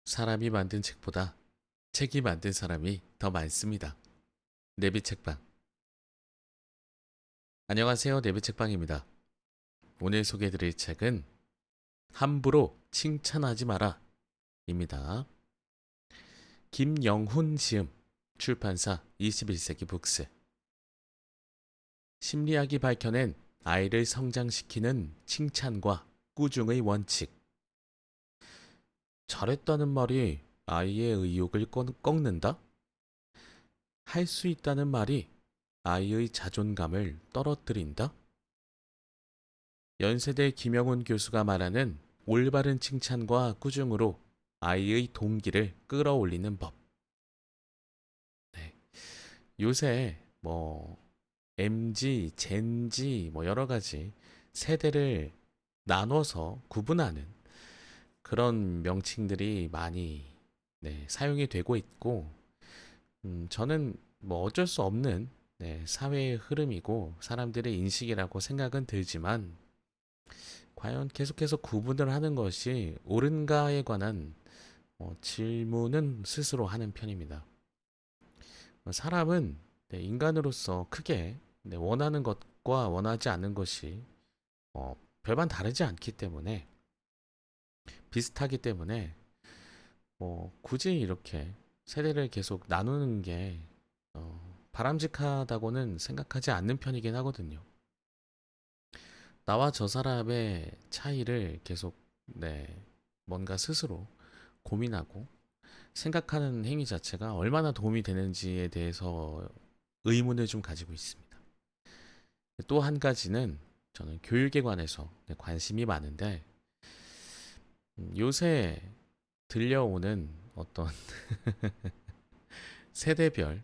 사람이 만든 책보다 책이 만든 사람이 더 많습니다. 내비책방. 안녕하세요. 내비책방입니다. 오늘 소개해드릴 책은 함부로 칭찬하지 마라 입니다. 김영훈 지음, 출판사 21세기 북스. 심리학이 밝혀낸 아이를 성장시키는 칭찬과 꾸중의 원칙. 잘했다는 말이 아이의 의욕을 꺾는다? 할 수 있다는 말이 아이의 자존감을 떨어뜨린다? 연세대 김영훈 교수가 말하는 올바른 칭찬과 꾸중으로 아이의 동기를 끌어올리는 법. 네. 요새 MZ, 젠지 여러 가지 세대를 나눠서 구분하는 그런 명칭들이 많이 사용이 되고 있고, 저는 어쩔 수 없는 사회의 흐름이고 사람들의 인식이라고 생각은 들지만, 과연 계속해서 구분을 하는 것이 옳은가에 관한 질문은 스스로 하는 편입니다. 사람은 인간으로서 크게 원하는 것과 원하지 않는 것이 별반 다르지 않기 때문에, 비슷하기 때문에 굳이 이렇게 세대를 계속 나누는 게 바람직하다고는 생각하지 않는 편이긴 하거든요. 나와 저 사람의 차이를 계속 뭔가 스스로 고민하고 생각하는 행위 자체가 얼마나 도움이 되는지에 대해서 의문을 좀 가지고 있습니다. 또 한 가지는 저는 교육에 관해서 관심이 많은데, 요새 들려오는 어떤 세대별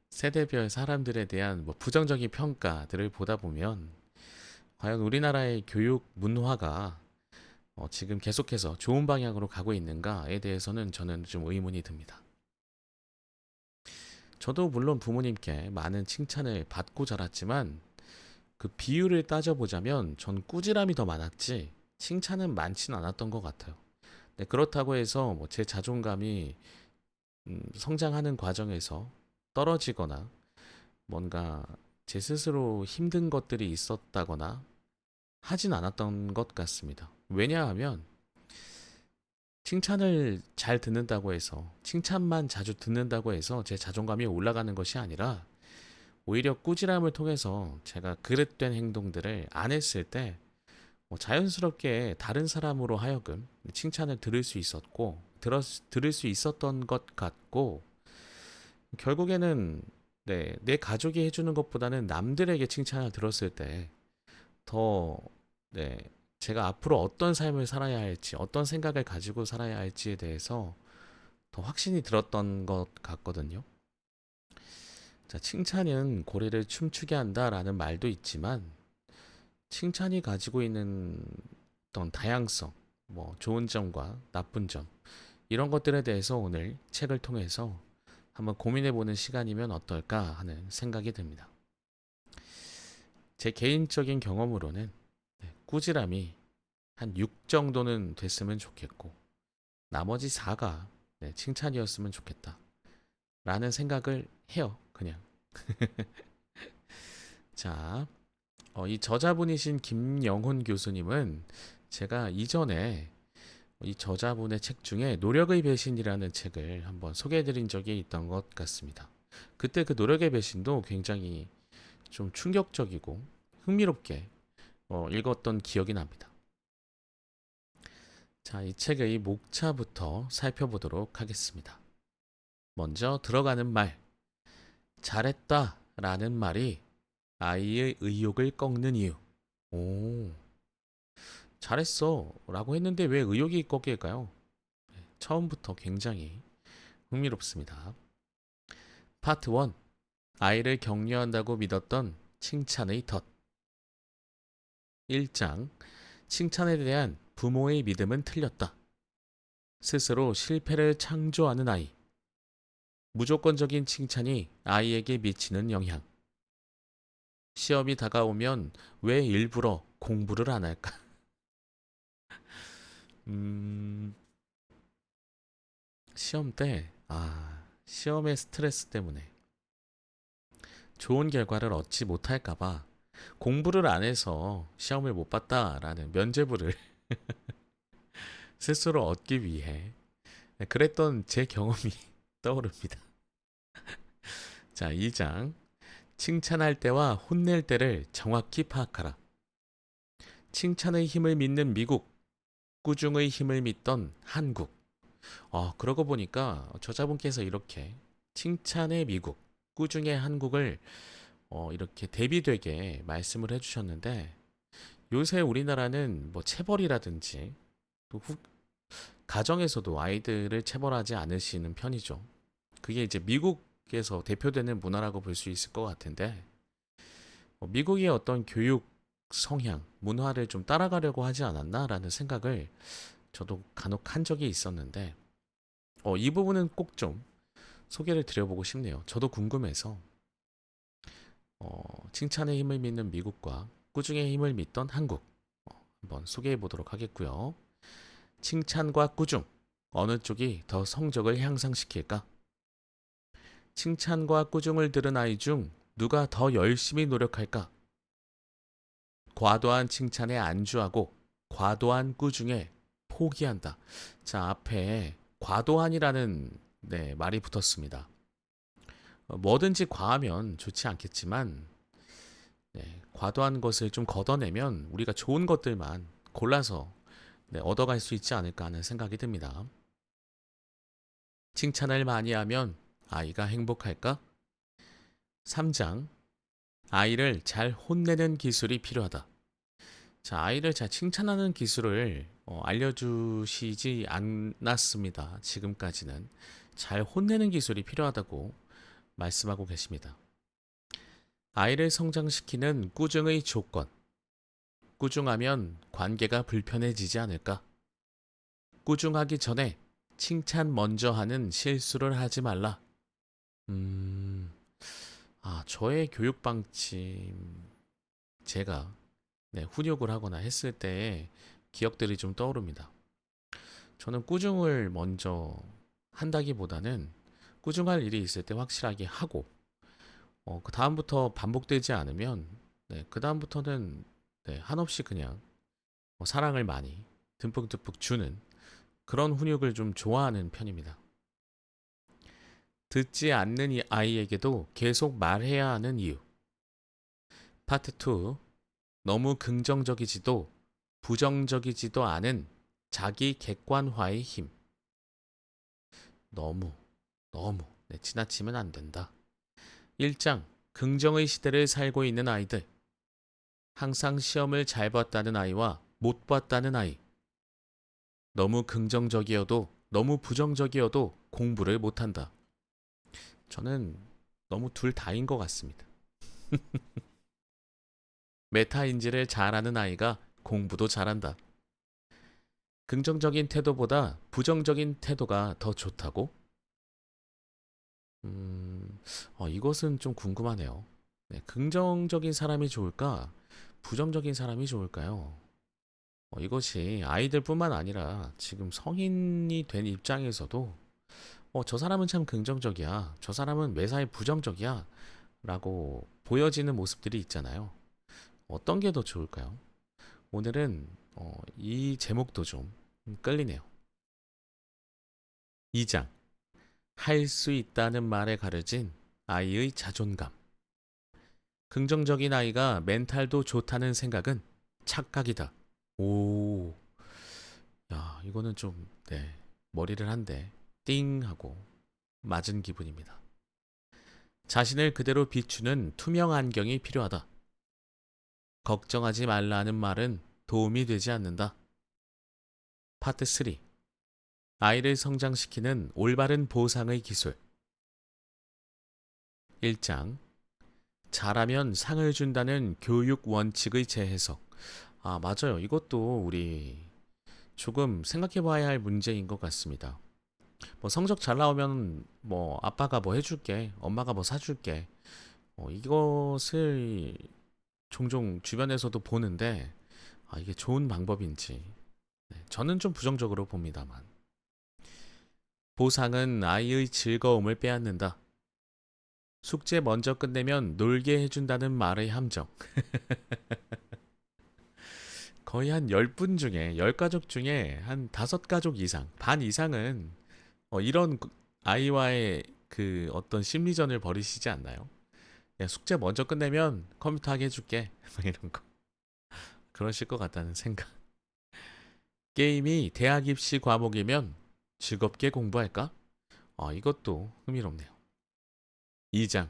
세대별 사람들에 대한 부정적인 평가들을 보다 보면, 과연 우리나라의 교육 문화가 지금 계속해서 좋은 방향으로 가고 있는가에 대해서는 저는 좀 의문이 듭니다. 저도 물론 부모님께 많은 칭찬을 받고 자랐지만, 그 비율을 따져보자면 전 꾸지람이 더 많았지 칭찬은 많지는 않았던 것 같아요. 그렇다고 해서 제 자존감이 성장하는 과정에서 떨어지거나 뭔가 제 스스로 힘든 것들이 있었다거나 하진 않았던 것 같습니다. 왜냐하면 칭찬을 잘 듣는다고 해서, 칭찬만 자주 듣는다고 해서 제 자존감이 올라가는 것이 아니라, 오히려 꾸지람을 통해서 제가 그릇된 행동들을 안 했을 때 자연스럽게 다른 사람으로 하여금 칭찬을 들을 수 있었고, 들을 수 있었던 것 같고, 결국에는 내 가족이 해주는 것보다는 남들에게 칭찬을 들었을 때 더 제가 앞으로 어떤 삶을 살아야 할지, 어떤 생각을 가지고 살아야 할지에 대해서 더 확신이 들었던 것 같거든요. 자, 칭찬은 고래를 춤추게 한다라는 말도 있지만, 칭찬이 가지고 있는 어떤 다양성, 좋은 점과 나쁜 점, 이런 것들에 대해서 오늘 책을 통해서 한번 고민해보는 시간이면 어떨까 하는 생각이 듭니다. 제 개인적인 경험으로는 꾸지람이 한 6 정도는 됐으면 좋겠고, 나머지 4가 칭찬이었으면 좋겠다 라는 생각을 해요, 그냥. 자, 이 저자분이신 김영훈 교수님은 제가 이전에 이 저자분의 책 중에 노력의 배신이라는 책을 한번 소개해드린 적이 있던 것 같습니다. 그때 그 노력의 배신도 굉장히 좀 충격적이고 흥미롭게 읽었던 기억이 납니다. 자, 이 책의 목차부터 살펴보도록 하겠습니다. 먼저 들어가는 말, 잘했다 라는 말이 아이의 의욕을 꺾는 이유. 오, 잘했어 라고 했는데 왜 의욕이 꺾일까요? 처음부터 굉장히 흥미롭습니다. 파트 1. 아이를 격려한다고 믿었던 칭찬의 덫. 1장. 칭찬에 대한 부모의 믿음은 틀렸다. 스스로 실패를 창조하는 아이. 무조건적인 칭찬이 아이에게 미치는 영향. 시험이 다가오면 왜 일부러 공부를 안 할까? 시험 때, 시험의 스트레스 때문에 좋은 결과를 얻지 못할까봐 공부를 안 해서 시험을 못 봤다라는 면죄부를 스스로 얻기 위해 그랬던 제 경험이 떠오릅니다. 자, 2장. 칭찬할 때와 혼낼 때를 정확히 파악하라. 칭찬의 힘을 믿는 미국, 꾸중의 힘을 믿던 한국. 그러고 보니까 저자분께서 이렇게 칭찬의 미국, 꾸중의 한국을 이렇게 대비되게 말씀을 해주셨는데 요새 우리나라는 뭐 체벌이라든지 또 가정에서도 아이들을 체벌하지 않으시는 편이죠. 그게 이제 미국에서 대표되는 문화라고 볼 수 있을 것 같은데 미국의 어떤 교육 성향, 문화를 좀 따라가려고 하지 않았나라는 생각을 저도 간혹 한 적이 있었는데 이 부분은 꼭 좀 소개를 드려보고 싶네요. 저도 궁금해서 칭찬의 힘을 믿는 미국과 꾸중의 힘을 믿던 한국 한번 소개해 보도록 하겠고요. 칭찬과 꾸중 어느 쪽이 더 성적을 향상시킬까? 칭찬과 꾸중을 들은 아이 중 누가 더 열심히 노력할까? 과도한 칭찬에 안주하고 과도한 꾸중에 포기한다. 자, 앞에 과도한이라는 말이 붙었습니다. 뭐든지 과하면 좋지 않겠지만 과도한 것을 좀 걷어내면 우리가 좋은 것들만 골라서 얻어갈 수 있지 않을까 하는 생각이 듭니다. 칭찬을 많이 하면 아이가 행복할까? 3장. 아이를 잘 혼내는 기술이 필요하다. 자, 아이를 잘 칭찬하는 기술을 알려주시지 않았습니다. 지금까지는 잘 혼내는 기술이 필요하다고 말씀하고 계십니다. 아이를 성장시키는 꾸중의 조건. 꾸중하면 관계가 불편해지지 않을까? 꾸중하기 전에 칭찬 먼저 하는 실수를 하지 말라. 저의 교육 방침, 제가 훈육을 하거나 했을 때의 기억들이 좀 떠오릅니다. 저는 꾸중을 먼저 한다기보다는 꾸중할 일이 있을 때 확실하게 하고, 그 다음부터 반복되지 않으면, 그 다음부터는 한없이 그냥 사랑을 많이 듬뿍듬뿍 주는 그런 훈육을 좀 좋아하는 편입니다. 듣지 않는 이 아이에게도 계속 말해야 하는 이유. 파트 2. 너무 긍정적이지도 부정적이지도 않은 자기 객관화의 힘. 너무 지나치면 안 된다. 1장. 긍정의 시대를 살고 있는 아이들. 항상 시험을 잘 봤다는 아이와 못 봤다는 아이. 너무 긍정적이어도 너무 부정적이어도 공부를 못한다. 저는 너무 둘 다인 것 같습니다. 메타인지를 잘하는 아이가 공부도 잘한다. 긍정적인 태도보다 부정적인 태도가 더 좋다고? 이것은 좀 궁금하네요. 긍정적인 사람이 좋을까? 부정적인 사람이 좋을까요? 이것이 아이들뿐만 아니라 지금 성인이 된 입장에서도 저 사람은 참 긍정적이야. 저 사람은 매사에 부정적이야. 라고 보여지는 모습들이 있잖아요. 어떤 게 더 좋을까요? 오늘은 이 제목도 좀 끌리네요. 2장. 할 수 있다는 말에 가려진 아이의 자존감. 긍정적인 아이가 멘탈도 좋다는 생각은 착각이다. 오, 야, 이거는 좀, 머리를 한 대 띵 하고 맞은 기분입니다. 자신을 그대로 비추는 투명 안경이 필요하다. 걱정하지 말라는 말은 도움이 되지 않는다. 파트 3. 아이를 성장시키는 올바른 보상의 기술. 1장. 잘하면 상을 준다는 교육 원칙의 재해석. 맞아요. 이것도 우리 조금 생각해 봐야 할 문제인 것 같습니다. 뭐 성적 잘 나오면 뭐 아빠가 뭐 해줄게, 엄마가 뭐 사줄게. 이것을 종종 주변에서도 보는데 이게 좋은 방법인지 저는 좀 부정적으로 봅니다만 보상은 아이의 즐거움을 빼앗는다. 숙제 먼저 끝내면 놀게 해준다는 말의 함정. 거의 한 10분 중에, 10가족 중에 한 5가족 이상, 반 이상은 이런 아이와의 그 어떤 심리전을 벌이시지 않나요? 야, 숙제 먼저 끝내면 컴퓨터 하게 해줄게. 막 이런 거. 그러실 것 같다는 생각. 게임이 대학 입시 과목이면 즐겁게 공부할까? 이것도 흥미롭네요. 2장.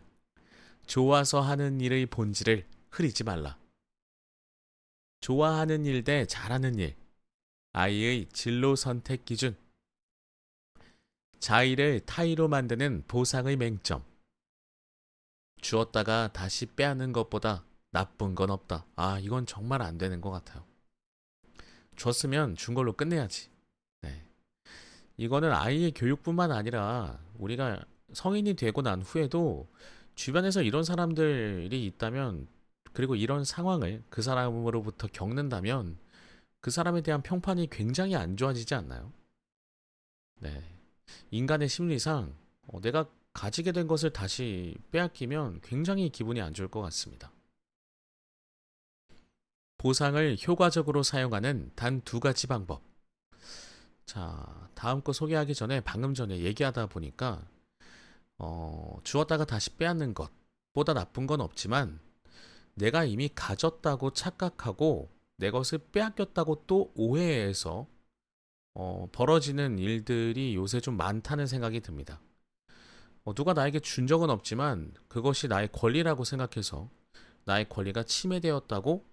좋아서 하는 일의 본질을 흐리지 말라. 좋아하는 일 대 잘하는 일. 아이의 진로 선택 기준. 자의를 타의로 만드는 보상의 맹점. 주었다가 다시 빼앗는 것보다 나쁜 건 없다. 이건 정말 안 되는 것 같아요. 줬으면 준 걸로 끝내야지. 네. 이거는 아이의 교육뿐만 아니라 우리가 성인이 되고 난 후에도 주변에서 이런 사람들이 있다면, 그리고 이런 상황을 그 사람으로부터 겪는다면 그 사람에 대한 평판이 굉장히 안 좋아지지 않나요? 네. 인간의 심리상 내가 가지게 된 것을 다시 빼앗기면 굉장히 기분이 안 좋을 것 같습니다. 보상을 효과적으로 사용하는 단 2가지 방법. 자, 다음 거 소개하기 전에 방금 전에 얘기하다 보니까 주었다가 다시 빼앗는 것보다 나쁜 건 없지만 내가 이미 가졌다고 착각하고 내 것을 빼앗겼다고 또 오해해서 벌어지는 일들이 요새 좀 많다는 생각이 듭니다. 누가 나에게 준 적은 없지만 그것이 나의 권리라고 생각해서 나의 권리가 침해되었다고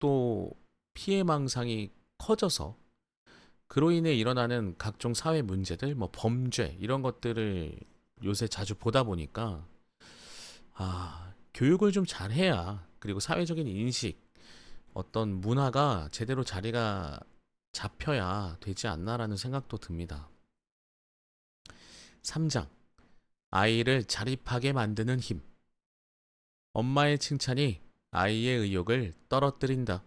또 피해망상이 커져서 그로 인해 일어나는 각종 사회 문제들, 뭐 범죄 이런 것들을 요새 자주 보다 보니까 교육을 좀 잘해야, 그리고 사회적인 인식, 어떤 문화가 제대로 자리가 잡혀야 되지 않나라는 생각도 듭니다. 3장. 아이를 자립하게 만드는 힘. 엄마의 칭찬이 아이의 의욕을 떨어뜨린다.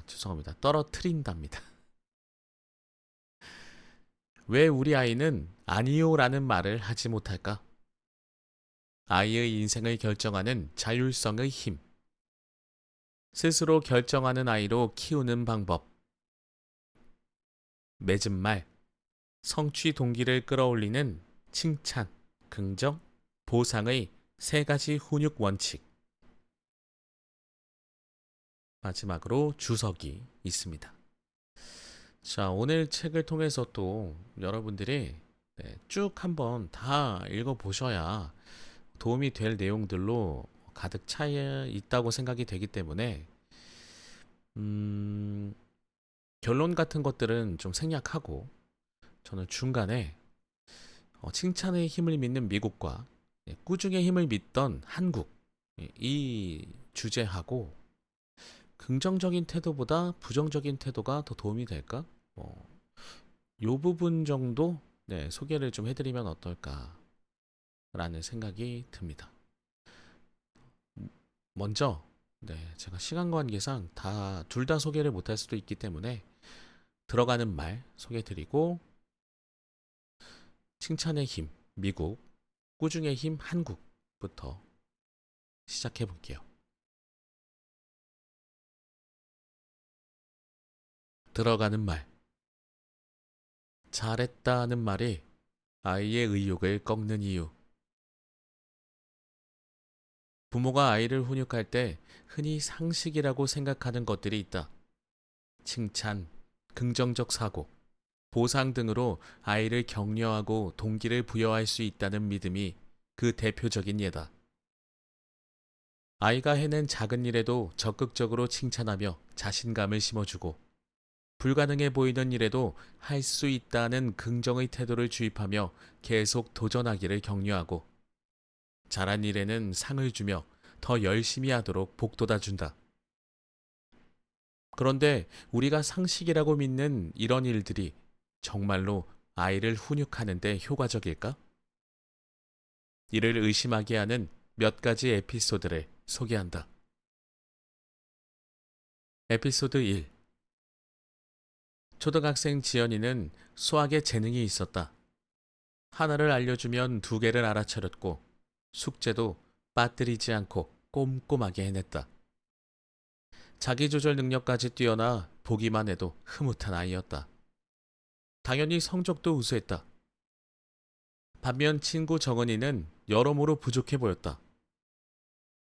죄송합니다. 떨어뜨린답니다. 왜 우리 아이는 아니요라는 말을 하지 못할까? 아이의 인생을 결정하는 자율성의 힘. 스스로 결정하는 아이로 키우는 방법. 맺은 말. 성취 동기를 끌어올리는 칭찬, 긍정, 보상의 3가지 훈육 원칙. 마지막으로 주석이 있습니다. 자, 오늘 책을 통해서 또 여러분들이 쭉 한번 다 읽어보셔야 도움이 될 내용들로 가득 차 있다고 생각이 되기 때문에 결론 같은 것들은 좀 생략하고 저는 중간에 칭찬의 힘을 믿는 미국과 꾸중의 힘을 믿던 한국, 이 주제하고 긍정적인 태도보다 부정적인 태도가 더 도움이 될까? 요 부분 정도 소개를 좀 해드리면 어떨까라는 생각이 듭니다. 먼저 제가 시간 관계상 둘 다 소개를 못할 수도 있기 때문에 들어가는 말 소개드리고, 칭찬의 힘 미국, 꾸중의 힘 한국부터 시작해 볼게요. 들어가는 말. 잘했다는 말이 아이의 의욕을 꺾는 이유. 부모가 아이를 훈육할 때 흔히 상식이라고 생각하는 것들이 있다. 칭찬, 긍정적 사고, 보상 등으로 아이를 격려하고 동기를 부여할 수 있다는 믿음이 그 대표적인 예다. 아이가 해낸 작은 일에도 적극적으로 칭찬하며 자신감을 심어주고, 불가능해 보이는 일에도 할 수 있다는 긍정의 태도를 주입하며 계속 도전하기를 격려하고, 잘한 일에는 상을 주며 더 열심히 하도록 복돋아 준다. 그런데 우리가 상식이라고 믿는 이런 일들이 정말로 아이를 훈육하는 데 효과적일까? 이를 의심하게 하는 몇 가지 에피소드를 소개한다. 에피소드 1. 초등학생 지연이는 수학에 재능이 있었다. 하나를 알려주면 두 개를 알아차렸고 숙제도 빠뜨리지 않고 꼼꼼하게 해냈다. 자기조절 능력까지 뛰어나 보기만 해도 흐뭇한 아이였다. 당연히 성적도 우수했다. 반면 친구 정은이는 여러모로 부족해 보였다.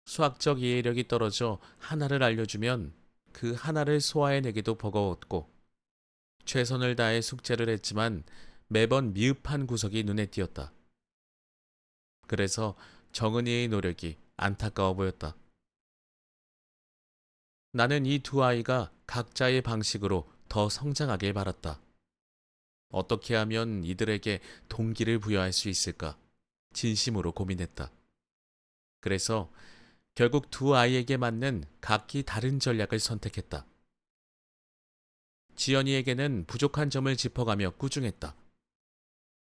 수학적 이해력이 떨어져 하나를 알려주면 그 하나를 소화해내기도 버거웠고 최선을 다해 숙제를 했지만 매번 미흡한 구석이 눈에 띄었다. 그래서 정은이의 노력이 안타까워 보였다. 나는 이 두 아이가 각자의 방식으로 더 성장하길 바랐다. 어떻게 하면 이들에게 동기를 부여할 수 있을까? 진심으로 고민했다. 그래서 결국 두 아이에게 맞는 각기 다른 전략을 선택했다. 지연이에게는 부족한 점을 짚어가며 꾸중했다.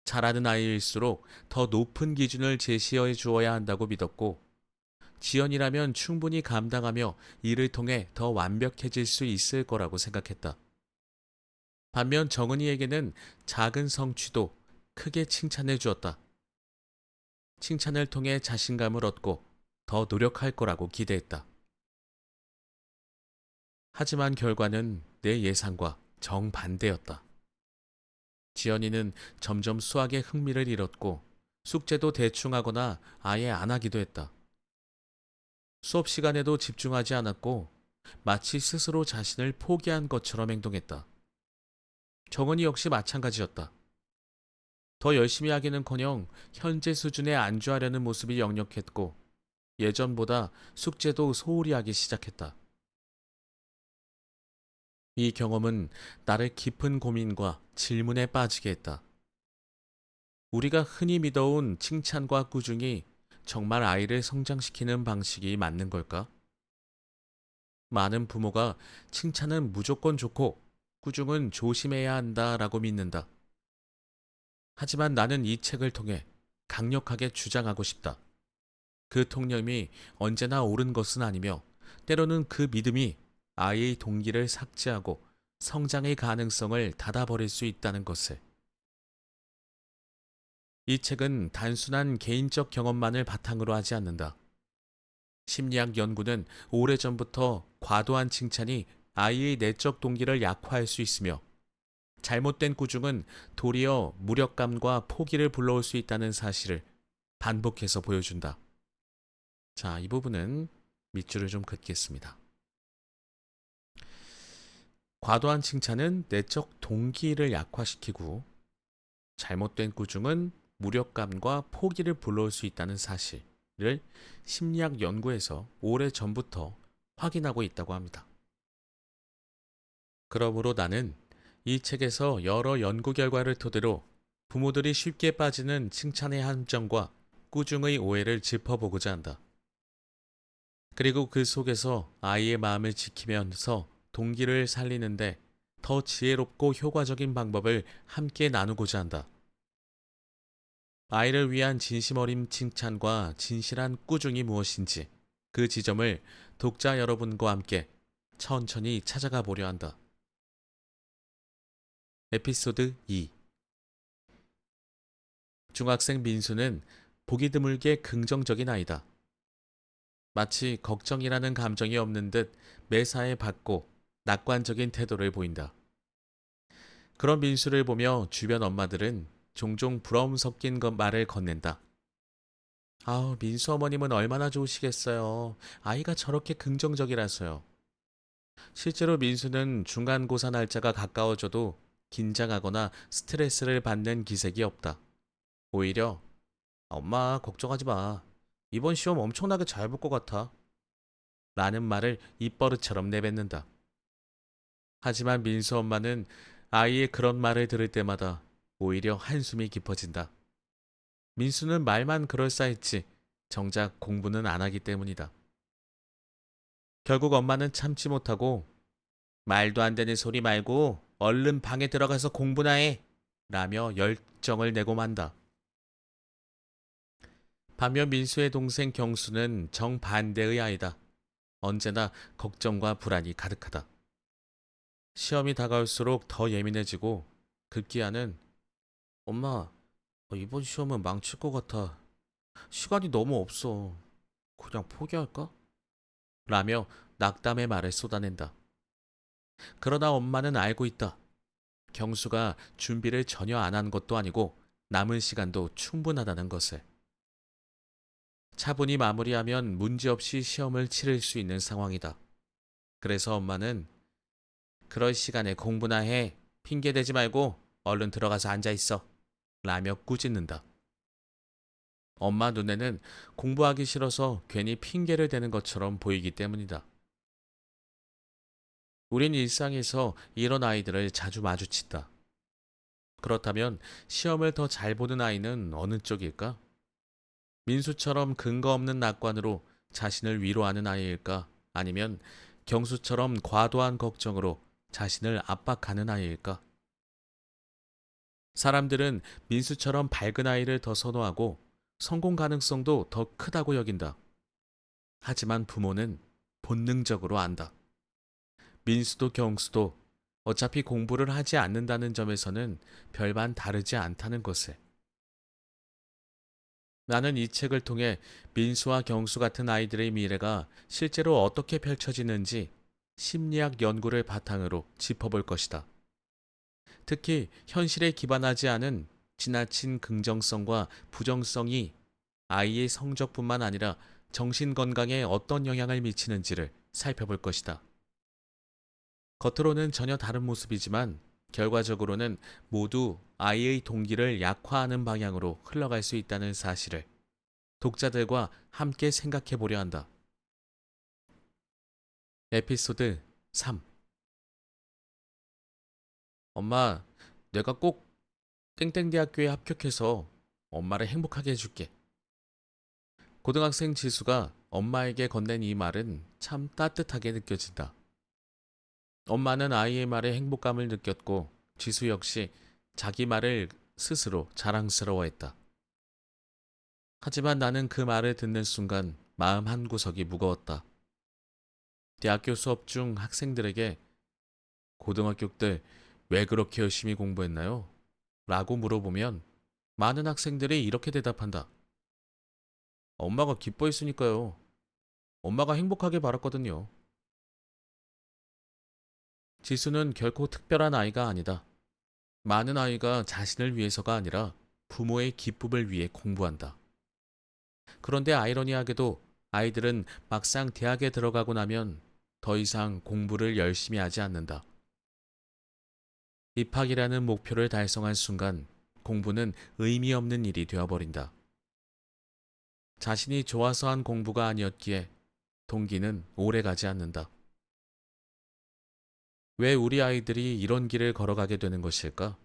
잘하는 아이일수록 더 높은 기준을 제시해 주어야 한다고 믿었고, 지연이라면 충분히 감당하며 이를 통해 더 완벽해질 수 있을 거라고 생각했다. 반면 정은이에게는 작은 성취도 크게 칭찬해 주었다. 칭찬을 통해 자신감을 얻고 더 노력할 거라고 기대했다. 하지만 결과는 내 예상과 정반대였다. 지연이는 점점 수학에 흥미를 잃었고 숙제도 대충 하거나 아예 안 하기도 했다. 수업 시간에도 집중하지 않았고 마치 스스로 자신을 포기한 것처럼 행동했다. 정은이 역시 마찬가지였다. 더 열심히 하기는커녕 현재 수준에 안주하려는 모습이 역력했고 예전보다 숙제도 소홀히 하기 시작했다. 이 경험은 나를 깊은 고민과 질문에 빠지게 했다. 우리가 흔히 믿어온 칭찬과 꾸중이 정말 아이를 성장시키는 방식이 맞는 걸까? 많은 부모가 칭찬은 무조건 좋고 꾸중은 조심해야 한다라고 믿는다. 하지만 나는 이 책을 통해 강력하게 주장하고 싶다. 그 통념이 언제나 옳은 것은 아니며 때로는 그 믿음이 아이의 동기를 삭제하고 성장의 가능성을 닫아버릴 수 있다는 것을. 이 책은 단순한 개인적 경험만을 바탕으로 하지 않는다. 심리학 연구는 오래전부터 과도한 칭찬이 아이의 내적 동기를 약화할 수 있으며 잘못된 꾸중은 도리어 무력감과 포기를 불러올 수 있다는 사실을 반복해서 보여준다. 자, 이 부분은 밑줄을 좀 긋겠습니다. 과도한 칭찬은 내적 동기를 약화시키고 잘못된 꾸중은 무력감과 포기를 불러올 수 있다는 사실을 심리학 연구에서 오래전부터 확인하고 있다고 합니다. 그러므로 나는 이 책에서 여러 연구 결과를 토대로 부모들이 쉽게 빠지는 칭찬의 함정과 꾸중의 오해를 짚어보고자 한다. 그리고 그 속에서 아이의 마음을 지키면서 동기를 살리는데 더 지혜롭고 효과적인 방법을 함께 나누고자 한다. 아이를 위한 진심 어린 칭찬과 진실한 꾸중이 무엇인지 그 지점을 독자 여러분과 함께 천천히 찾아가 보려 한다. 에피소드 2. 중학생 민수는 보기 드물게 긍정적인 아이다. 마치 걱정이라는 감정이 없는 듯 매사에 밝고 낙관적인 태도를 보인다. 그런 민수를 보며 주변 엄마들은 종종 부러움 섞인 말을 건넨다. 아우, 민수 어머님은 얼마나 좋으시겠어요. 아이가 저렇게 긍정적이라서요. 실제로 민수는 중간고사 날짜가 가까워져도 긴장하거나 스트레스를 받는 기색이 없다. 오히려 엄마 걱정하지 마. 이번 시험 엄청나게 잘 볼 것 같아. 라는 말을 입버릇처럼 내뱉는다. 하지만 민수 엄마는 아이의 그런 말을 들을 때마다 오히려 한숨이 깊어진다. 민수는 말만 그럴싸했지 정작 공부는 안 하기 때문이다. 결국 엄마는 참지 못하고 말도 안 되는 소리 말고 얼른 방에 들어가서 공부나 해! 라며 열정을 내고 만다. 반면 민수의 동생 경수는 정반대의 아이다. 언제나 걱정과 불안이 가득하다. 시험이 다가올수록 더 예민해지고 급기야는 엄마, 이번 시험은 망칠 것 같아. 시간이 너무 없어. 그냥 포기할까? 라며 낙담의 말을 쏟아낸다. 그러나 엄마는 알고 있다. 경수가 준비를 전혀 안 한 것도 아니고 남은 시간도 충분하다는 것을. 차분히 마무리하면 문제없이 시험을 치를 수 있는 상황이다. 그래서 엄마는 그럴 시간에 공부나 해. 핑계 대지 말고 얼른 들어가서 앉아 있어. 라며 꾸짖는다. 엄마 눈에는 공부하기 싫어서 괜히 핑계를 대는 것처럼 보이기 때문이다. 우린 일상에서 이런 아이들을 자주 마주친다. 그렇다면 시험을 더 잘 보는 아이는 어느 쪽일까? 민수처럼 근거 없는 낙관으로 자신을 위로하는 아이일까? 아니면 경수처럼 과도한 걱정으로 자신을 압박하는 아이일까? 사람들은 민수처럼 밝은 아이를 더 선호하고 성공 가능성도 더 크다고 여긴다. 하지만 부모는 본능적으로 안다. 민수도 경수도 어차피 공부를 하지 않는다는 점에서는 별반 다르지 않다는 것을. 나는 이 책을 통해 민수와 경수 같은 아이들의 미래가 실제로 어떻게 펼쳐지는지 심리학 연구를 바탕으로 짚어볼 것이다. 특히 현실에 기반하지 않은 지나친 긍정성과 부정성이 아이의 성적뿐만 아니라 정신 건강에 어떤 영향을 미치는지를 살펴볼 것이다. 겉으로는 전혀 다른 모습이지만 결과적으로는 모두 아이의 동기를 약화하는 방향으로 흘러갈 수 있다는 사실을 독자들과 함께 생각해 보려 한다. 에피소드 3. 엄마, 내가 꼭 땡땡대학교에 합격해서 엄마를 행복하게 해줄게. 고등학생 지수가 엄마에게 건넨 이 말은 참 따뜻하게 느껴진다. 엄마는 아이의 말에 행복감을 느꼈고 지수 역시 자기 말을 스스로 자랑스러워했다. 하지만 나는 그 말을 듣는 순간 마음 한구석이 무거웠다. 대학교 수업 중 학생들에게 고등학교 때 왜 그렇게 열심히 공부했나요? 라고 물어보면 많은 학생들이 이렇게 대답한다. 엄마가 기뻐했으니까요. 엄마가 행복하게 바랐거든요. 지수는 결코 특별한 아이가 아니다. 많은 아이가 자신을 위해서가 아니라 부모의 기쁨을 위해 공부한다. 그런데 아이러니하게도 아이들은 막상 대학에 들어가고 나면 더 이상 공부를 열심히 하지 않는다. 입학이라는 목표를 달성한 순간 공부는 의미 없는 일이 되어버린다. 자신이 좋아서 한 공부가 아니었기에 동기는 오래 가지 않는다. 왜 우리 아이들이 이런 길을 걸어가게 되는 것일까?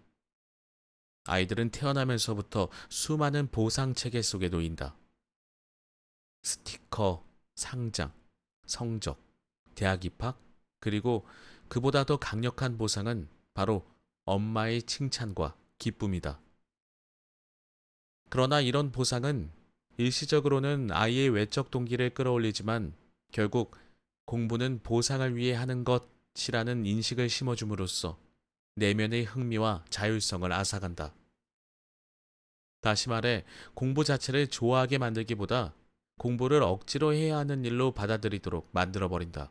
아이들은 태어나면서부터 수많은 보상 체계 속에 놓인다. 스티커, 상장, 성적, 대학 입학, 그리고 그보다 더 강력한 보상은 바로 엄마의 칭찬과 기쁨이다. 그러나 이런 보상은 일시적으로는 아이의 외적 동기를 끌어올리지만 결국 공부는 보상을 위해 하는 것이라는 인식을 심어줌으로써 내면의 흥미와 자율성을 앗아간다. 다시 말해 공부 자체를 좋아하게 만들기보다 공부를 억지로 해야 하는 일로 받아들이도록 만들어버린다.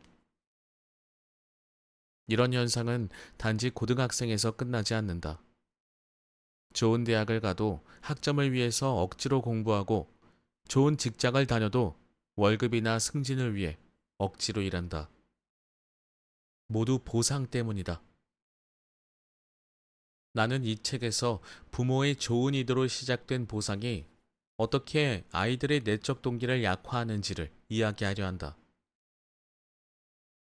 이런 현상은 단지 고등학생에서 끝나지 않는다. 좋은 대학을 가도 학점을 위해서 억지로 공부하고 좋은 직장을 다녀도 월급이나 승진을 위해 억지로 일한다. 모두 보상 때문이다. 나는 이 책에서 부모의 좋은 의도로 시작된 보상이 어떻게 아이들의 내적 동기를 약화하는지를 이야기하려 한다.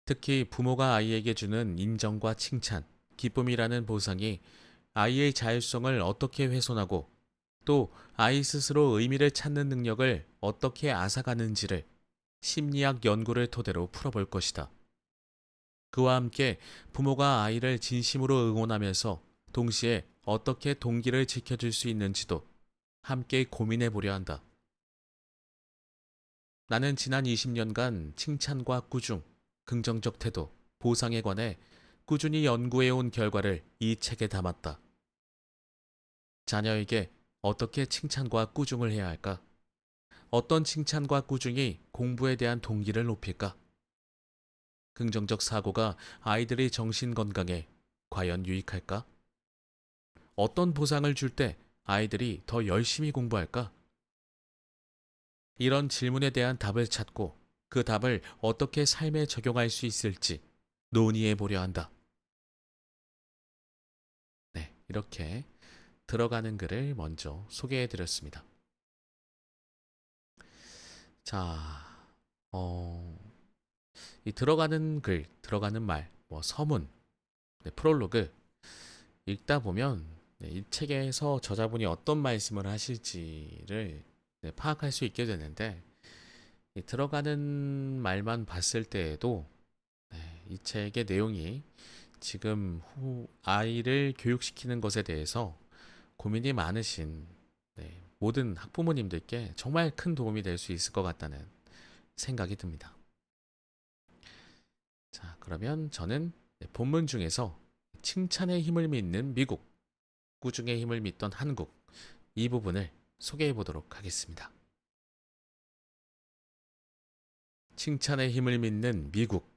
특히 부모가 아이에게 주는 인정과 칭찬, 기쁨이라는 보상이 아이의 자율성을 어떻게 훼손하고 또 아이 스스로 의미를 찾는 능력을 어떻게 앗아가는지를 심리학 연구를 토대로 풀어볼 것이다. 그와 함께 부모가 아이를 진심으로 응원하면서 동시에 어떻게 동기를 지켜줄 수 있는지도 함께 고민해 보려 한다. 나는 지난 20년간 칭찬과 꾸중, 긍정적 태도, 보상에 관해 꾸준히 연구해 온 결과를 이 책에 담았다. 자녀에게 어떻게 칭찬과 꾸중을 해야 할까? 어떤 칭찬과 꾸중이 공부에 대한 동기를 높일까? 긍정적 사고가 아이들의 정신 건강에 과연 유익할까? 어떤 보상을 줄 때 아이들이 더 열심히 공부할까? 이런 질문에 대한 답을 찾고 그 답을 어떻게 삶에 적용할 수 있을지 논의해 보려 한다. 네, 이렇게 들어가는 글을 먼저 소개해 드렸습니다. 자, 어, 이 들어가는 글, 들어가는 말, 뭐 서문, 네, 프롤로그 읽다 보면 네, 이 책에서 저자분이 어떤 말씀을 하실지를 네, 파악할 수 있게 되는데 이 들어가는 말만 봤을 때에도 네, 이 책의 내용이 지금 아이를 교육시키는 것에 대해서 고민이 많으신 네, 모든 학부모님들께 정말 큰 도움이 될 수 있을 것 같다는 생각이 듭니다. 자, 그러면 저는 네, 본문 중에서 칭찬의 힘을 믿는 미국, 꾸중의 힘을 믿던 한국 이 부분을 소개해 보도록 하겠습니다. 칭찬의 힘을 믿는 미국,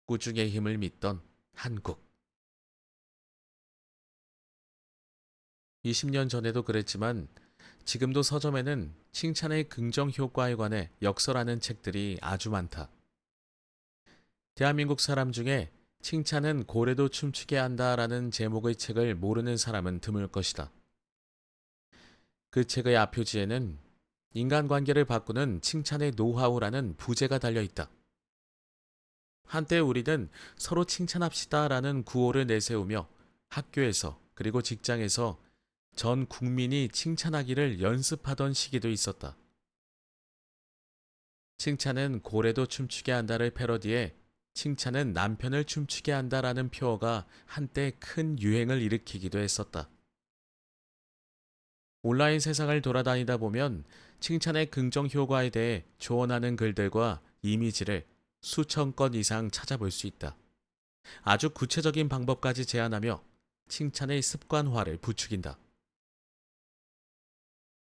꾸중의 힘을 믿던 한국. 20년 전에도 그랬지만 지금도 서점에는 칭찬의 긍정 효과에 관해 역설하는 책들이 아주 많다. 대한민국 사람 중에 칭찬은 고래도 춤추게 한다라는 제목의 책을 모르는 사람은 드물 것이다. 그 책의 앞표지에는 인간관계를 바꾸는 칭찬의 노하우라는 부제가 달려 있다. 한때 우리는 서로 칭찬합시다라는 구호를 내세우며 학교에서 그리고 직장에서 전 국민이 칭찬하기를 연습하던 시기도 있었다. 칭찬은 고래도 춤추게 한다를 패러디해 칭찬은 남편을 춤추게 한다라는 표어가 한때 큰 유행을 일으키기도 했었다. 온라인 세상을 돌아다니다 보면 칭찬의 긍정 효과에 대해 조언하는 글들과 이미지를 수천 건 이상 찾아볼 수 있다. 아주 구체적인 방법까지 제안하며 칭찬의 습관화를 부추긴다.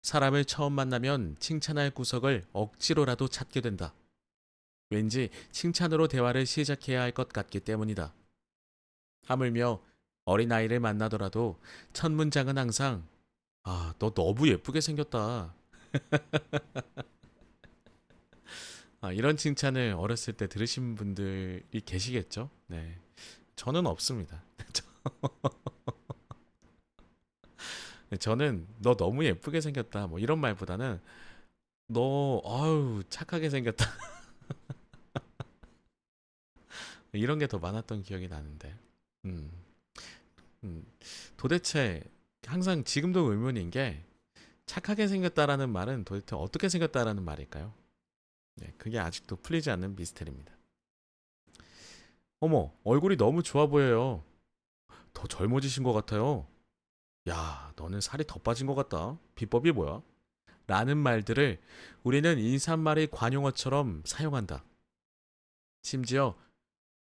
사람을 처음 만나면 칭찬할 구석을 억지로라도 찾게 된다. 왠지 칭찬으로 대화를 시작해야 할 것 같기 때문이다. 하물며 어린아이를 만나더라도 첫 문장은 항상 아, 너 너무 예쁘게 생겼다. 이런 칭찬을 어렸을 때 들으신 분들이 계시겠죠? 네. 저는 없습니다. 저는 너 너무 예쁘게 생겼다. 뭐 이런 말보다는 너 아유 착하게 생겼다. 이런 게 더 많았던 기억이 나는데. 음, 음. 도대체 항상 지금도 의문인 게 착하게 생겼다라는 말은 도대체 어떻게 생겼다라는 말일까요? 네, 그게 아직도 풀리지 않는 미스테리입니다. 어머, 얼굴이 너무 좋아 보여요. 더 젊어지신 것 같아요. 야, 너는 살이 더 빠진 것 같다. 비법이 뭐야? 라는 말들을 우리는 인사말의 관용어처럼 사용한다. 심지어,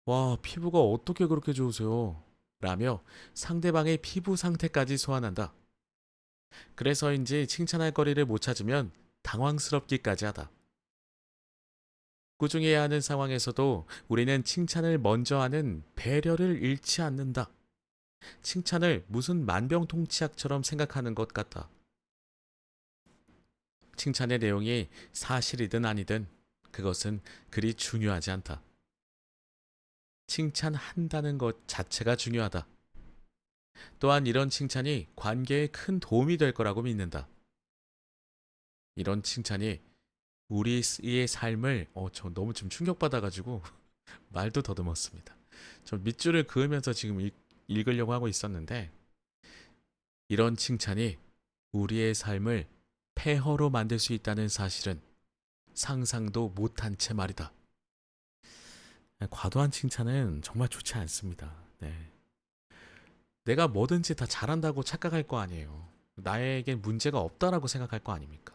와, 피부가 어떻게 그렇게 좋으세요? 라며 상대방의 피부 상태까지 소환한다. 그래서인지 칭찬할 거리를 못 찾으면 당황스럽기까지 하다. 꾸중해야 하는 상황에서도 우리는 칭찬을 먼저 하는 배려를 잃지 않는다. 칭찬을 무슨 만병통치약처럼 생각하는 것 같다. 칭찬의 내용이 사실이든 아니든 그것은 그리 중요하지 않다. 칭찬한다는 것 자체가 중요하다. 또한 이런 칭찬이 관계에 큰 도움이 될 거라고 믿는다. 이런 칭찬이 우리의 삶을 저 너무 좀 충격받아가지고 말도 더듬었습니다. 저 밑줄을 그으면서 지금 읽으려고 하고 있었는데 이런 칭찬이 우리의 삶을 폐허로 만들 수 있다는 사실은 상상도 못한 채 말이다. 과도한 칭찬은 정말 좋지 않습니다. 네. 내가 뭐든지 다 잘한다고 착각할 거 아니에요. 나에겐 문제가 없다라고 생각할 거 아닙니까?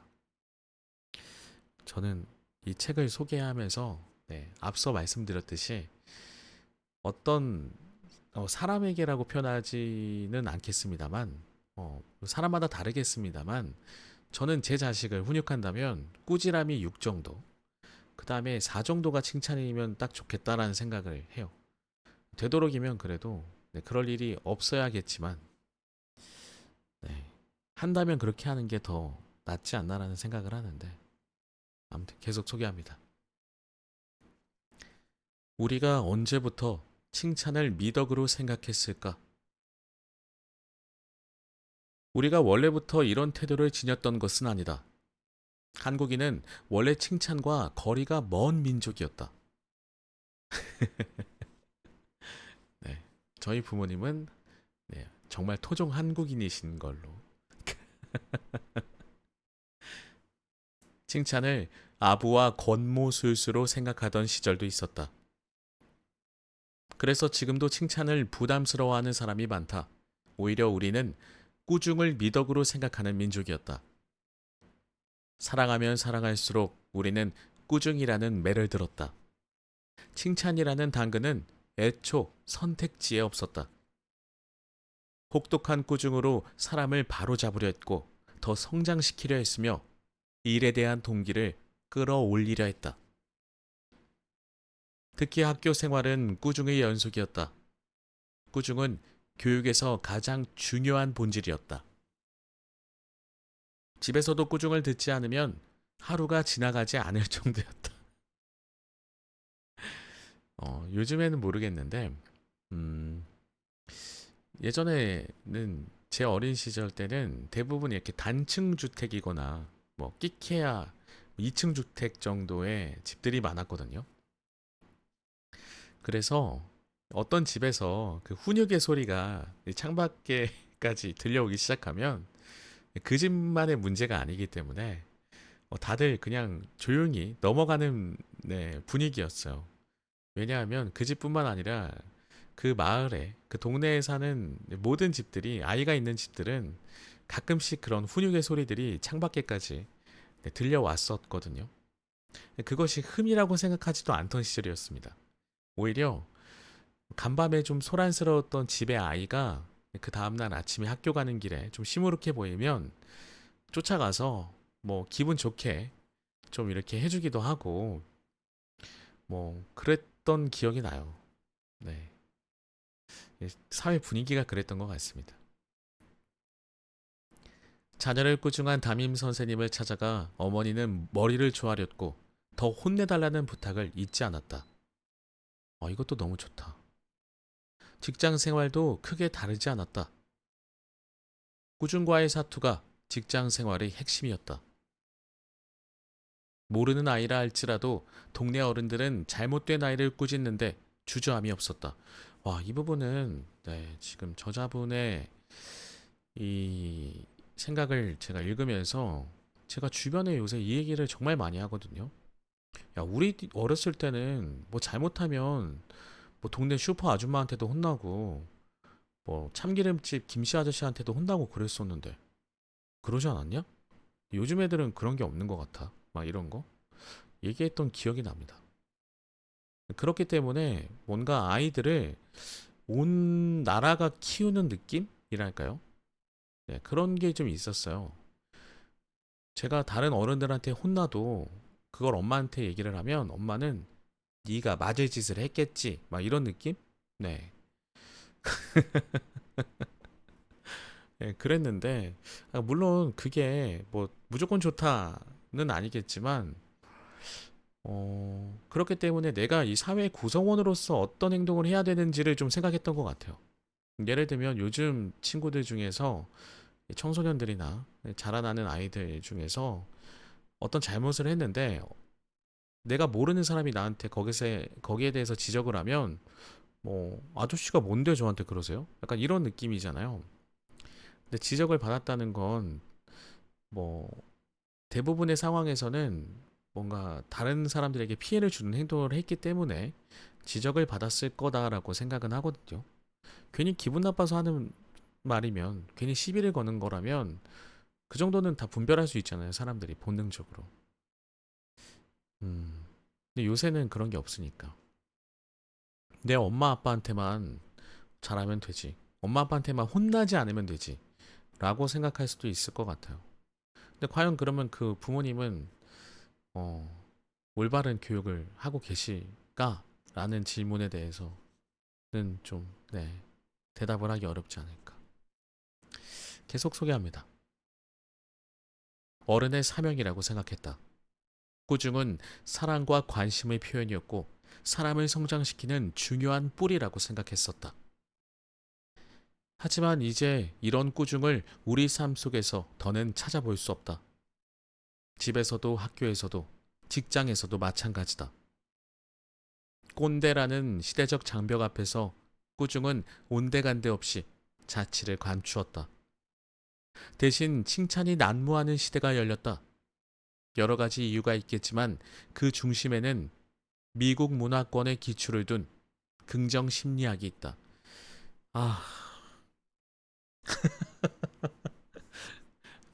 저는 이 책을 소개하면서 네, 앞서 말씀드렸듯이 어떤 사람에게라고 표현하지는 않겠습니다만 사람마다 다르겠습니다만 저는 제 자식을 훈육한다면 꾸지람이 6 정도, 그 다음에 4 정도가 칭찬이면 딱 좋겠다라는 생각을 해요. 되도록이면 그래도 네, 그럴 일이 없어야겠지만 네, 한다면 그렇게 하는 게 더 낫지 않나라는 생각을 하는데 아무튼 계속 소개합니다. 우리가 언제부터 칭찬을 미덕으로 생각했을까? 우리가 원래부터 이런 태도를 지녔던 것은 아니다. 한국인은 원래 칭찬과 거리가 먼 민족이었다. 네, 저희 부모님은 네, 정말 토종 한국인이신 걸로 칭찬을 아부와 권모술수로 생각하던 시절도 있었다. 그래서 지금도 칭찬을 부담스러워하는 사람이 많다. 오히려 우리는 꾸중을 미덕으로 생각하는 민족이었다. 사랑하면 사랑할수록 우리는 꾸중이라는 매를 들었다. 칭찬이라는 당근은 애초 선택지에 없었다. 혹독한 꾸중으로 사람을 바로잡으려 했고 더 성장시키려 했으며 일에 대한 동기를 끌어올리려 했다. 특히 학교 생활은 꾸중의 연속이었다. 꾸중은 교육에서 가장 중요한 본질이었다. 집에서도 꾸중을 듣지 않으면 하루가 지나가지 않을 정도였다. 요즘에는 모르겠는데, 예전에는 제 어린 시절 때는 대부분 이렇게 단층 주택이거나 뭐 끼케야 2층 주택 정도의 집들이 많았거든요. 그래서 어떤 집에서 그 훈육의 소리가 창밖에까지 들려오기 시작하면 그 집만의 문제가 아니기 때문에 다들 그냥 조용히 넘어가는 네, 분위기였어요. 왜냐하면 그 집뿐만 아니라 그 마을에 그 동네에 사는 모든 집들이 아이가 있는 집들은 가끔씩 그런 훈육의 소리들이 창밖에까지 네, 들려왔었거든요. 그것이 흠이라고 생각하지도 않던 시절이었습니다. 오히려 간밤에 좀 소란스러웠던 집의 아이가 그 다음날 아침에 학교 가는 길에 좀 시무룩해 보이면 쫓아가서 뭐 기분 좋게 좀 이렇게 해주기도 하고 뭐 그랬던 기억이 나요. 네. 사회 분위기가 그랬던 것 같습니다. 자녀를 꾸중한 담임 선생님을 찾아가 어머니는 머리를 조아렸고 더 혼내달라는 부탁을 잊지 않았다. 이것도 너무 좋다. 직장 생활도 크게 다르지 않았다. 꾸중과의 사투가 직장 생활의 핵심이었다. 모르는 아이라 할지라도 동네 어른들은 잘못된 아이를 꾸짖는데 주저함이 없었다. 와, 이 부분은 네, 지금 저자분의 이 생각을 제가 읽으면서 제가 주변에 요새 이 얘기를 정말 많이 하거든요. 야, 우리 어렸을 때는 뭐 잘못하면 뭐 동네 슈퍼 아줌마한테도 혼나고 뭐 참기름집 김씨 아저씨한테도 혼나고 그랬었는데 그러지 않았냐? 요즘 애들은 그런 게 없는 것 같아. 막 이런 거 얘기했던 기억이 납니다. 그렇기 때문에 뭔가 아이들을 온 나라가 키우는 느낌이랄까요? 네, 그런 게 좀 있었어요. 제가 다른 어른들한테 혼나도 그걸 엄마한테 얘기를 하면 엄마는 네가 맞을 짓을 했겠지 막 이런 느낌? 네. 네, 그랬는데 물론 그게 뭐 무조건 좋다는 아니겠지만 그렇기 때문에 내가 이 사회 구성원으로서 어떤 행동을 해야 되는지를 좀 생각했던 것 같아요. 예를 들면 요즘 친구들 중에서 청소년들이나 자라나는 아이들 중에서 어떤 잘못을 했는데 내가 모르는 사람이 나한테 거기에 대해서 지적을 하면 뭐 아저씨가 뭔데 저한테 그러세요? 약간 이런 느낌이잖아요. 근데 지적을 받았다는 건 뭐 대부분의 상황에서는 뭔가 다른 사람들에게 피해를 주는 행동을 했기 때문에 지적을 받았을 거다라고 생각은 하거든요. 괜히 기분 나빠서 하는 말이면 괜히 시비를 거는 거라면 그 정도는 다 분별할 수 있잖아요. 사람들이 본능적으로. 음. 근데 요새는 그런 게 없으니까. 내 엄마 아빠한테만 잘하면 되지. 엄마 아빠한테만 혼나지 않으면 되지. 라고 생각할 수도 있을 것 같아요. 근데 과연 그러면 그 부모님은 어, 올바른 교육을 하고 계실까? 라는 질문에 대해서는 좀 네, 대답을 하기 어렵지 않을까. 계속 소개합니다. 어른의 사명이라고 생각했다. 꾸중은 사랑과 관심의 표현이었고 사람을 성장시키는 중요한 뿌리라고 생각했었다. 하지만 이제 이런 꾸중을 우리 삶 속에서 더는 찾아볼 수 없다. 집에서도 학교에서도 직장에서도 마찬가지다. 꼰대라는 시대적 장벽 앞에서 꾸중은 온데간데 없이 자취를 감추었다. 대신 칭찬이 난무하는 시대가 열렸다. 여러 가지 이유가 있겠지만 그 중심에는 미국 문화권의 기초를 둔 긍정 심리학이 있다. 아,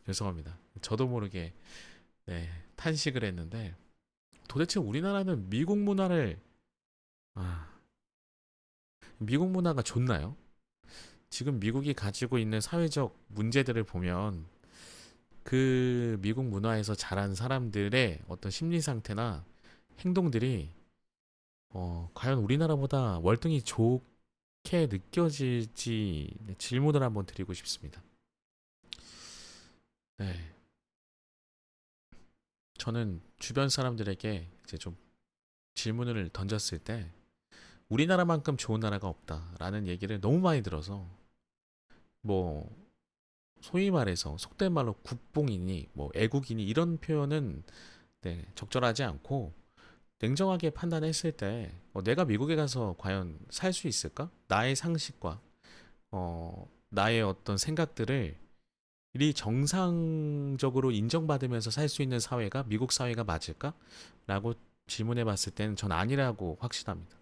죄송합니다. 저도 모르게 네, 탄식을 했는데 도대체 우리나라는 아, 미국 문화가 좋나요? 지금 미국이 가지고 있는 사회적 문제들을 보면 그 미국 문화에서 자란 사람들의 어떤 심리 상태나 행동들이 과연 우리나라보다 월등히 좋게 느껴질지 질문을 한번 드리고 싶습니다. 네. 저는 주변 사람들에게 이제 좀 질문을 던졌을 때 우리나라만큼 좋은 나라가 없다라는 얘기를 너무 많이 들어서 뭐 소위 말해서 속된 말로 국뽕이니 뭐 애국이니 이런 표현은 네, 적절하지 않고 냉정하게 판단했을 때 내가 미국에 가서 과연 살 수 있을까? 나의 상식과 나의 어떤 생각들을 이 정상적으로 인정받으면서 살 수 있는 사회가 미국 사회가 맞을까? 라고 질문해 봤을 때는 전 아니라고 확신합니다.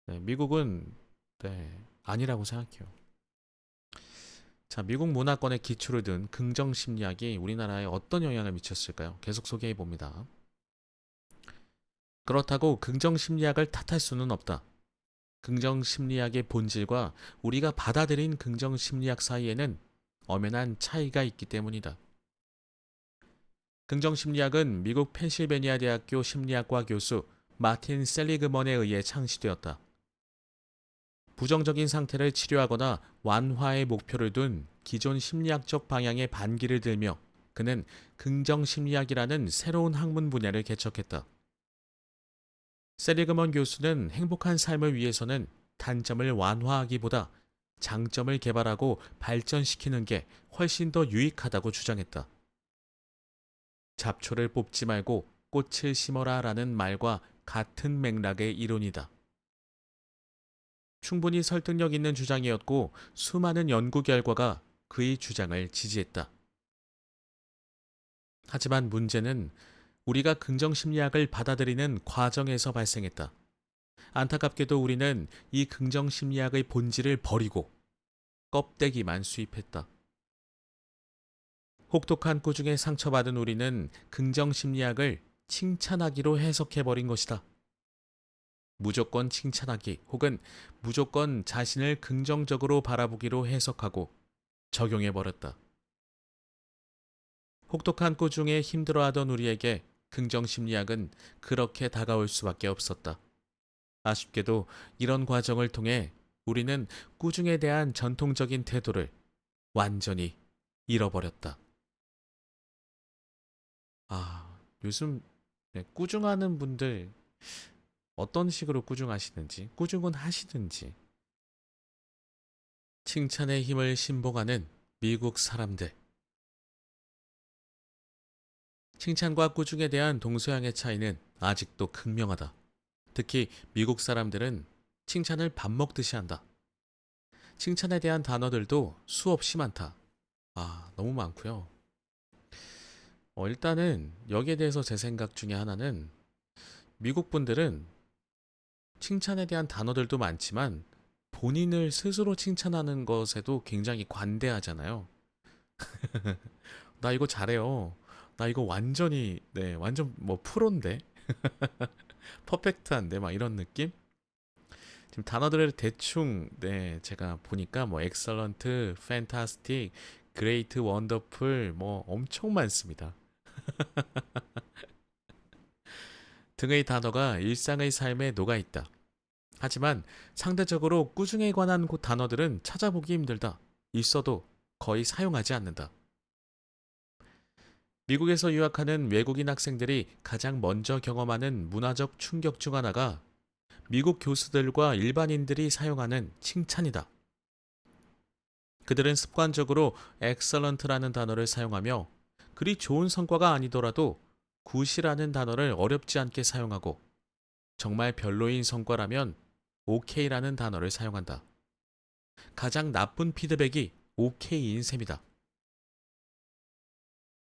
네, 미국은 네, 아니라고 생각해요. 자, 미국 문화권의 기초를 둔 긍정 심리학이 우리나라에 어떤 영향을 미쳤을까요? 계속 소개해 봅니다. 그렇다고 긍정 심리학을 탓할 수는 없다. 긍정 심리학의 본질과 우리가 받아들인 긍정 심리학 사이에는 엄연한 차이가 있기 때문이다. 긍정 심리학은 미국 펜실베니아 대학교 심리학과 교수 마틴 셀리그먼에 의해 창시되었다. 부정적인 상태를 치료하거나 완화의 목표를 둔 기존 심리학적 방향의 반기를 들며 그는 긍정 심리학이라는 새로운 학문 분야를 개척했다. 세리그먼 교수는 행복한 삶을 위해서는 단점을 완화하기보다 장점을 개발하고 발전시키는 게 훨씬 더 유익하다고 주장했다. 잡초를 뽑지 말고 꽃을 심어라 라는 말과 같은 맥락의 이론이다. 충분히 설득력 있는 주장이었고 수많은 연구 결과가 그의 주장을 지지했다. 하지만 문제는 우리가 긍정심리학을 받아들이는 과정에서 발생했다. 안타깝게도 우리는 이 긍정심리학의 본질을 버리고 껍데기만 수입했다. 혹독한 꾸중에 상처받은 우리는 긍정심리학을 칭찬하기로 해석해버린 것이다. 무조건 칭찬하기 혹은 무조건 자신을 긍정적으로 바라보기로 해석하고 적용해버렸다. 혹독한 꾸중에 힘들어하던 우리에게 긍정심리학은 그렇게 다가올 수밖에 없었다. 아쉽게도 이런 과정을 통해 우리는 꾸중에 대한 전통적인 태도를 완전히 잃어버렸다. 요즘 네, 꾸중하는 분들 어떤 식으로 꾸중하시는지, 꾸중은 하시는지. 칭찬의 힘을 신봉하는 미국 사람들. 칭찬과 꾸중에 대한 동서양의 차이는 아직도 극명하다. 특히 미국 사람들은 칭찬을 밥 먹듯이 한다. 칭찬에 대한 단어들도 수없이 많다. 너무 많고요. 일단은 여기에 대해서 제 생각 중에 하나는 미국 분들은 칭찬에 대한 단어들도 많지만 본인을 스스로 칭찬하는 것에도 굉장히 관대하잖아요. 나 이거 잘해요. 나 이거 완전히, 네, 완전 뭐 프로인데? 퍼펙트한데? 막 이런 느낌? 지금 단어들을 대충 제가 보니까 뭐 excellent, fantastic, great, wonderful 뭐 엄청 많습니다. 등의 단어가 일상의 삶에 녹아 있다. 하지만 상대적으로 꾸중에 관한 단어들은 찾아보기 힘들다. 있어도 거의 사용하지 않는다. 미국에서 유학하는 외국인 학생들이 가장 먼저 경험하는 문화적 충격 중 하나가 미국 교수들과 일반인들이 사용하는 칭찬이다. 그들은 습관적으로 excellent라는 단어를 사용하며 그리 좋은 성과가 아니더라도 good이라는 단어를 어렵지 않게 사용하고 정말 별로인 성과라면 okay라는 단어를 사용한다. 가장 나쁜 피드백이 okay인 셈이다.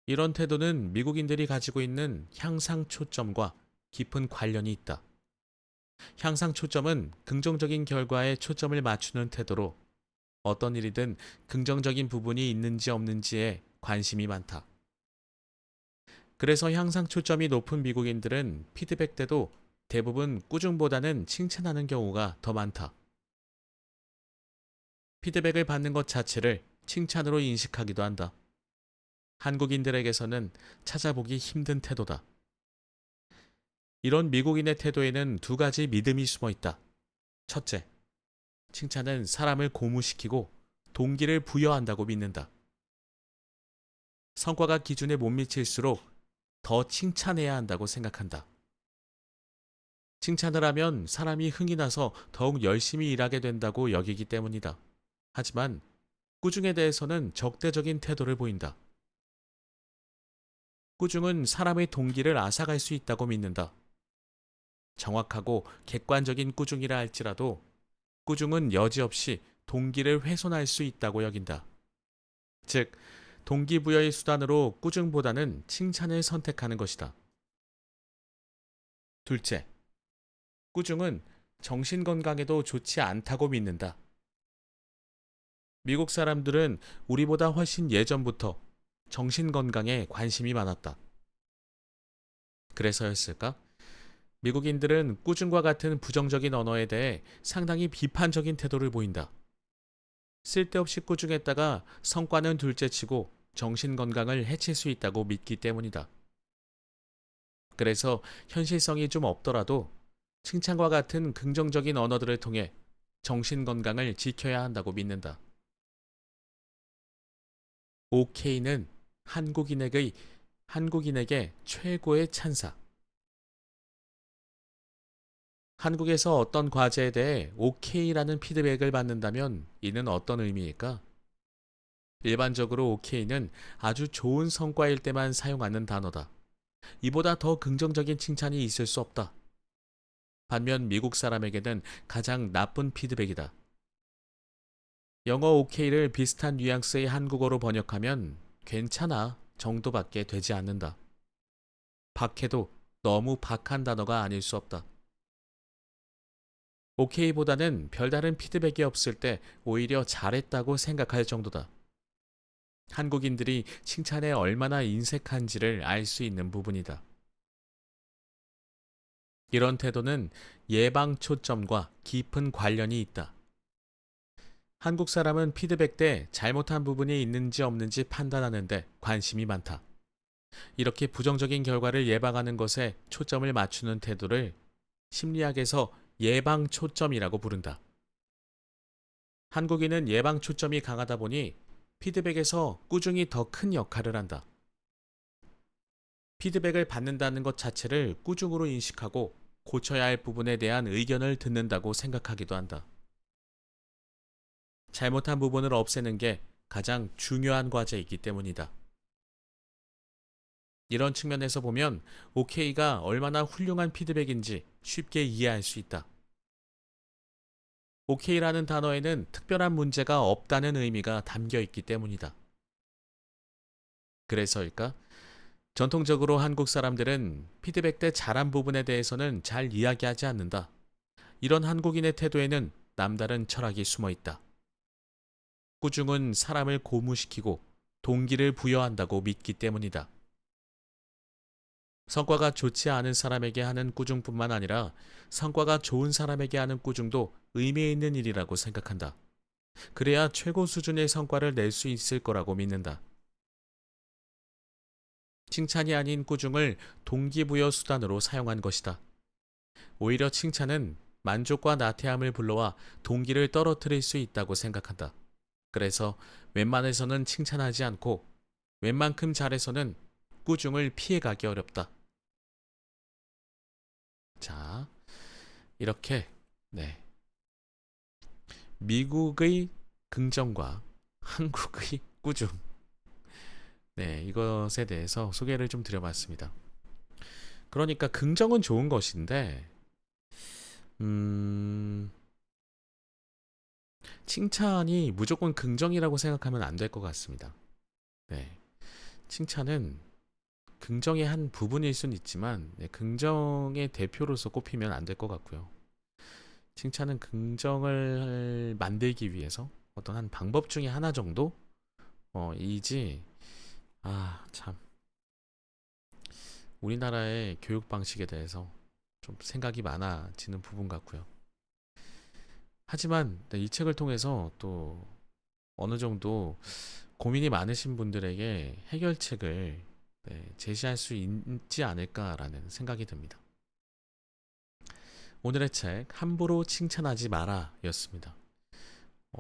이런 태도는 미국인들이 가지고 있는 향상 초점과 깊은 관련이 있다. 향상 초점은 긍정적인 결과에 초점을 맞추는 태도로 어떤 일이든 긍정적인 부분이 있는지 없는지에 관심이 많다. 그래서 향상 초점이 높은 미국인들은 피드백 때도 대부분 꾸중보다는 칭찬하는 경우가 더 많다. 피드백을 받는 것 자체를 칭찬으로 인식하기도 한다. 한국인들에게서는 찾아보기 힘든 태도다. 이런 미국인의 태도에는 두 가지 믿음이 숨어 있다. 첫째, 칭찬은 사람을 고무시키고 동기를 부여한다고 믿는다. 성과가 기준에 못 미칠수록 더 칭찬해야 한다고 생각한다. 칭찬을 하면 사람이 흥이 나서 더욱 열심히 일하게 된다고 여기기 때문이다. 하지만 꾸중에 대해서는 적대적인 태도를 보인다. 꾸중은 사람의 동기를 앗아갈 수 있다고 믿는다. 정확하고 객관적인 꾸중이라 할지라도 꾸중은 여지없이 동기를 훼손할 수 있다고 여긴다. 즉, 동기부여의 수단으로 꾸중보다는 칭찬을 선택하는 것이다. 둘째, 꾸중은 정신건강에도 좋지 않다고 믿는다. 미국 사람들은 우리보다 훨씬 예전부터 정신건강에 관심이 많았다. 그래서였을까? 미국인들은 꾸중과 같은 부정적인 언어에 대해 상당히 비판적인 태도를 보인다. 쓸데없이 꾸중했다가 성과는 둘째치고 정신건강을 해칠 수 있다고 믿기 때문이다. 그래서 현실성이 좀 없더라도 칭찬과 같은 긍정적인 언어들을 통해 정신건강을 지켜야 한다고 믿는다. OK는 한국인에게 최고의 찬사. 한국에서 어떤 과제에 대해 OK라는 피드백을 받는다면 이는 어떤 의미일까? 일반적으로 OK는 아주 좋은 성과일 때만 사용하는 단어다. 이보다 더 긍정적인 칭찬이 있을 수 없다. 반면 미국 사람에게는 가장 나쁜 피드백이다. 영어 OK를 비슷한 뉘앙스의 한국어로 번역하면 괜찮아 정도밖에 되지 않는다. 박해도 너무 박한 단어가 아닐 수 없다. OK보다는 별다른 피드백이 없을 때 오히려 잘했다고 생각할 정도다. 한국인들이 칭찬에 얼마나 인색한지를 알 수 있는 부분이다. 이런 태도는 예방 초점과 깊은 관련이 있다. 한국 사람은 피드백 때 잘못한 부분이 있는지 없는지 판단하는데 관심이 많다. 이렇게 부정적인 결과를 예방하는 것에 초점을 맞추는 태도를 심리학에서 예방 초점이라고 부른다. 한국인은 예방 초점이 강하다 보니 피드백에서 꾸중이 더 큰 역할을 한다. 피드백을 받는다는 것 자체를 꾸중으로 인식하고 고쳐야 할 부분에 대한 의견을 듣는다고 생각하기도 한다. 잘못한 부분을 없애는 게 가장 중요한 과제이기 때문이다. 이런 측면에서 보면 OK가 얼마나 훌륭한 피드백인지 쉽게 이해할 수 있다. OK라는 단어에는 특별한 문제가 없다는 의미가 담겨 있기 때문이다. 그래서일까? 전통적으로 한국 사람들은 피드백 때 잘한 부분에 대해서는 잘 이야기하지 않는다. 이런 한국인의 태도에는 남다른 철학이 숨어 있다. 꾸중은 사람을 고무시키고 동기를 부여한다고 믿기 때문이다. 성과가 좋지 않은 사람에게 하는 꾸중뿐만 아니라 성과가 좋은 사람에게 하는 꾸중도 의미 있는 일이라고 생각한다. 그래야 최고 수준의 성과를 낼 수 있을 거라고 믿는다. 칭찬이 아닌 꾸중을 동기부여 수단으로 사용한 것이다. 오히려 칭찬은 만족과 나태함을 불러와 동기를 떨어뜨릴 수 있다고 생각한다. 그래서 웬만해서는 칭찬하지 않고 웬만큼 잘해서는 꾸중을 피해가기 어렵다. 자, 이렇게 네. 미국의 긍정과 한국의 꾸중 네, 이것에 대해서 소개를 좀 드려봤습니다. 그러니까 긍정은 좋은 것인데 칭찬이 무조건 긍정이라고 생각하면 안 될 것 같습니다. 네. 칭찬은 긍정의 한 부분일 수는 있지만 네, 긍정의 대표로서 꼽히면 안 될 것 같고요. 칭찬은 긍정을 만들기 위해서 어떤 한 방법 중에 하나 정도 이지 참 우리나라의 교육 방식에 대해서 좀 생각이 많아지는 부분 같고요. 하지만 네, 이 책을 통해서 또 어느 정도 고민이 많으신 분들에게 해결책을 네, 제시할 수 있지 않을까라는 생각이 듭니다. 오늘의 책 함부로 칭찬하지 마라 였습니다.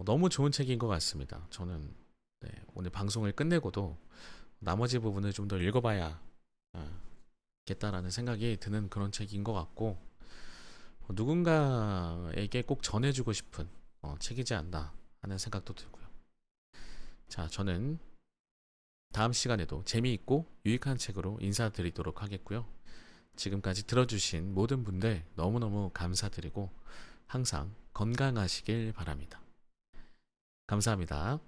너무 좋은 책인 것 같습니다. 저는 네, 오늘 방송을 끝내고도 나머지 부분을 좀 더 읽어봐야 겠다라는 생각이 드는 그런 책인 것 같고 누군가에게 꼭 전해주고 싶은 책이지 않나 하는 생각도 들고요. 자, 저는 다음 시간에도 재미있고 유익한 책으로 인사드리도록 하겠고요. 지금까지 들어주신 모든 분들 너무너무 감사드리고 항상 건강하시길 바랍니다. 감사합니다.